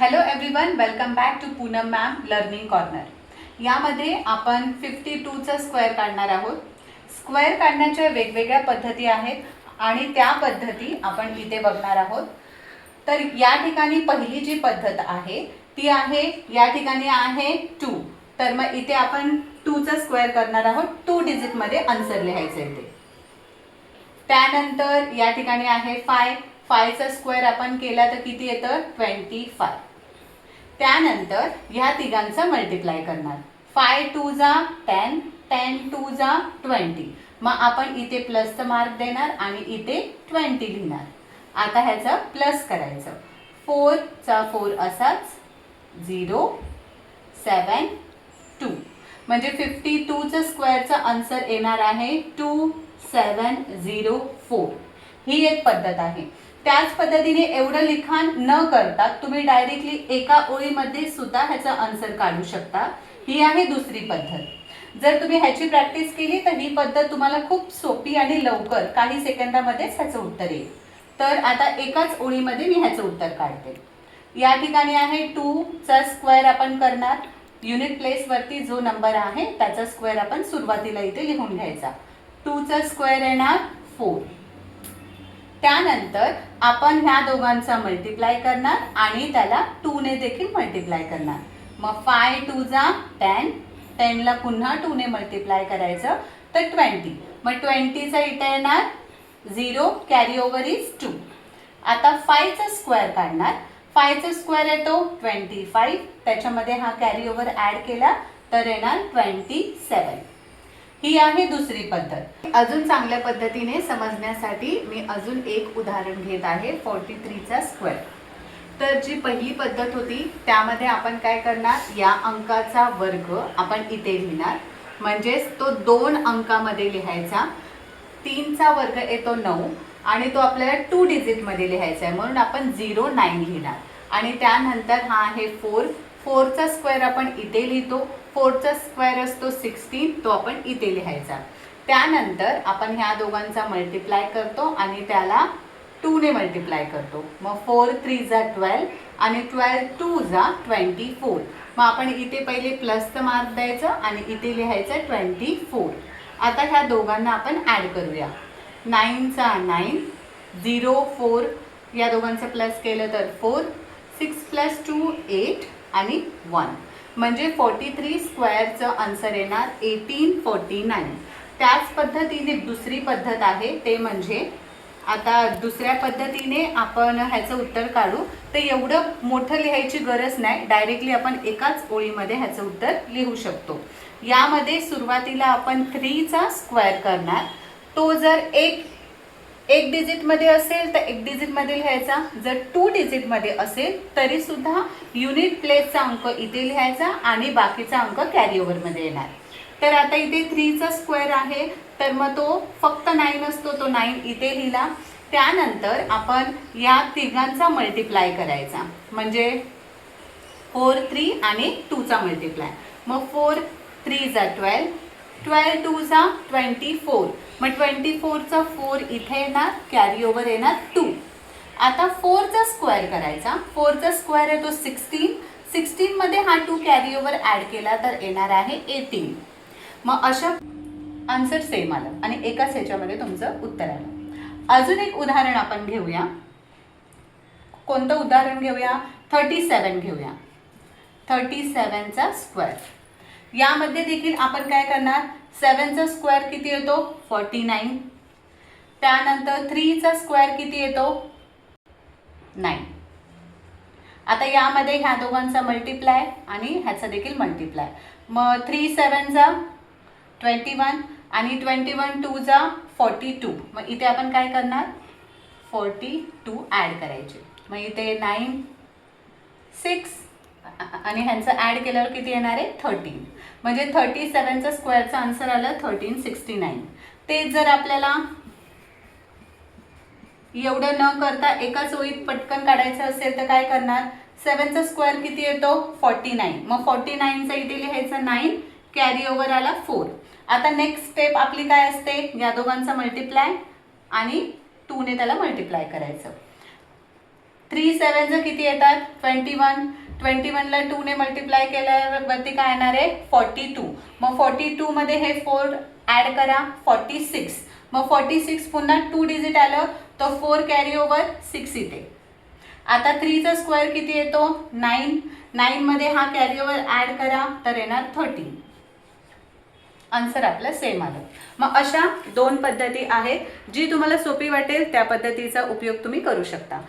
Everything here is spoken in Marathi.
Hello everyone, welcome back to Poonam ma'am learning corner. यामध्ये आपण 52चा स्क्वेअर काढणार आहोत. स्क्वेअर काढण्याच्या वेगवेगळ्या पद्धती आहेत आणि त्या पद्धती आपण इथे बघणार आहोत. तर या ठिकाणी पहिली जी पद्धत आहे ती आहे, या ठिकाणी आहे 2. तर मग इथे आपण 2चा स्क्वेअर करणार आहोत. 2 डिजिटमध्ये आन्सर लिहायचं आहे ते. त्यानंतर या ठिकाणी आहे 5. 5चा स्क्वेअर आपण केला तर किती येतं? 25. त्यानंतर ह्या तिघांचा मल्टिप्लाय करणार. 5 2 जा 10, 10 2 जा 20. मग आपण इथे प्लसचा मार्क देणार आणि इथे 20 लिहिणार. आता ह्याचं प्लस करायचं. 4 चा 4 असाच 0 7 2. म्हणजे 52चा स्क्वेअरचा आन्सर येणार आहे 2704. ही एक पद्धत आहे. त्याच पद्धतीने एवढं लिखाण न करता तुम्ही डायरेक्टली एका ओळीमध्ये सुद्धा ह्याचा आन्सर काढू शकता. ही आहे दुसरी पद्धत. जर तुम्ही ह्याची प्रॅक्टिस केली तर ही पद्धत तुम्हाला खूप सोपी आणि लवकर काही सेकंदामध्येच ह्याचं उत्तर येईल. तर आता एकाच ओळीमध्ये मी ह्याचं उत्तर काढते. या ठिकाणी आहे 2चा स्क्वेअर आपण करणार. युनिट प्लेसवरती जो नंबर आहे त्याचा स्क्वेअर आपण सुरुवातीला इथे लिहून घ्यायचा. 2चा स्क्वेअर येणार 4. त्यानंतर आपण ह्या दोघांचा मल्टिप्लाय करणार आणि त्याला 2 ने देखील मल्टिप्लाय करणार. मग 5 2 जा 10, 10 ला पुन्हा 2 ने मल्टिप्लाय करायचं तर 20. मग 20चा इथे येणार 0, कॅरी ओव्हर इज 2. आता 5चा स्क्वेअर काढणार. 5चा स्क्वेअर येतो 25. त्याच्यामध्ये हा कॅरी ओव्हर ॲड केला तर येणार 27. ही आहे दुसरी पद्धत. अजून चांगल्या पद्धतीने समजण्यासाठी मी अजून एक उदाहरण घेत आहे 43चा स्क्वेअर. तर जी पहिली पद्धत होती त्यामध्ये आपण काय करणार, या अंकाचा वर्ग आपण इथे लिहिणार. म्हणजेच तो 2 अंकामध्ये लिहायचा. 3चा वर्ग येतो 9 आणि तो आपल्याला 2 डिजिटमध्ये लिहायचा आहे म्हणून आपण 09 लिहिणार. आणि त्यानंतर हा आहे 4. 4चा स्क्वेअर आपण इथे लिहितो. 4चा स्क्वेअर असतो 16, तो आपण इथे लिहायचा. त्यानंतर आपण ह्या दोघांचा मल्टिप्लाय करतो आणि त्याला 2 ने मल्टिप्लाय करतो. मग 4 3 जा 12 आणि 12 2 जा 24. मग आपण इथे पहिले प्लसचं मार्क द्यायचं आणि इथे लिहायचं 24. आता ह्या दोघांना आपण ॲड करूया. 9चा 9, 0 4 या दोघांचं प्लस केलं तर 4, 6 + 2 8 आणि 1. म्हणजे 43 स्क्वेअरचं आन्सर येणार 1849. त्याच पद्धतीने दुसरी पद्धत आहे ते म्हणजे, आता दुसऱ्या पद्धतीने आपण ह्याचं उत्तर काढू तर एवढं मोठं लिहायची गरज नाही. डायरेक्टली आपण एकाच ओळीमध्ये ह्याचं उत्तर लिहू शकतो. यामध्ये सुरुवातीला आपण 3चा स्क्वेअर करणार. तो जर एक डिजिटमध्ये असेल तर 1 डिजिटमध्ये लिहायचा. जर 2 डिजिटमध्ये असेल तरी सुद्धा युनिट प्लेसचा अंक इथे लिहायचा आणि बाकीचा अंक कॅरी ओव्हरमध्ये येणार. तर आता इथे 3चा स्क्वेअर आहे तर मग तो फक्त 9 असतो, तो 9 इथे लिहिला. त्यानंतर आपण या तिघांचा मल्टिप्लाय करायचा. म्हणजे 4 3 आणि 2चा मल्टिप्लाय. मग 4 3 जा 12, 12 2 जा 24. मग 24चा 4 इथे येणार, कॅरी ओव्हर येणार 2. आता 4चा स्क्वेअर करायचा. 4चा स्क्वेअर आहे तो 16. 16 मध्ये हा 2 कॅरी ओव्हर ॲड केला तर येणार आहे 18. मग अशा आन्सर सेम आलं आणि एकाच ह्याच्यामध्ये तुमचं उत्तर आलं. अजून एक उदाहरण आपण घेऊया. कोणतं उदाहरण घेऊया? 37 घेऊया. 37चा स्क्वेअर. यामध्ये देखील आपण काय करणार, 7चा स्क्वेअर किती येतो? 49. त्यानंतर 3चा स्क्वेअर किती येतो? 9. आता यामध्ये ह्या दोघांचा मल्टिप्लाय आणि ह्याचा देखील मल्टिप्लाय. मग 3 7 जा 21 आणि 21 2 जा 42. मग इथे आपण काय करणार, 42 ॲड करायचे. मग इथे 9 6 आणि ह्यांचं ॲड केल्यावर किती येणार आहे? 13. म्हणजे 37चा स्क्वेअरचा आन्सर आलं 1369. ते जर आपल्याला एवढं न करता एकाच ओळीत पटकन काढायचं असेल तर काय करणार, 7चा स्क्वेअर किती येतो? 49. मग 49चा इथे लिहायचं 9, कॅरी ओव्हर आला 4. आता नेक्स्ट स्टेप आपली काय असते, या दोघांचा मल्टिप्लाय आणि 2 ने त्याला मल्टिप्लाय करायचं. 3 7 किती येतात 21. 21ला 2ने मल्टिप्लाय केल्यावरती काय येणार आहे 42. मग 42 मध्ये हे 4 ॲड करा 46. मग 46 पुन्हा 2 डिजिट आलं तर 4 कॅरी ओव्हर 6 इथे. आता 3चा स्क्वेअर किती येतो 9. 9 मध्ये हा कॅरी ओव्हर ॲड करा तर येणार 13. आन्सर आपलं सेम आलं. मग अशा 2 पद्धती आहेत जी तुम्हाला सोपी वाटेल त्या पद्धतीचा उपयोग तुम्ही करू शकता.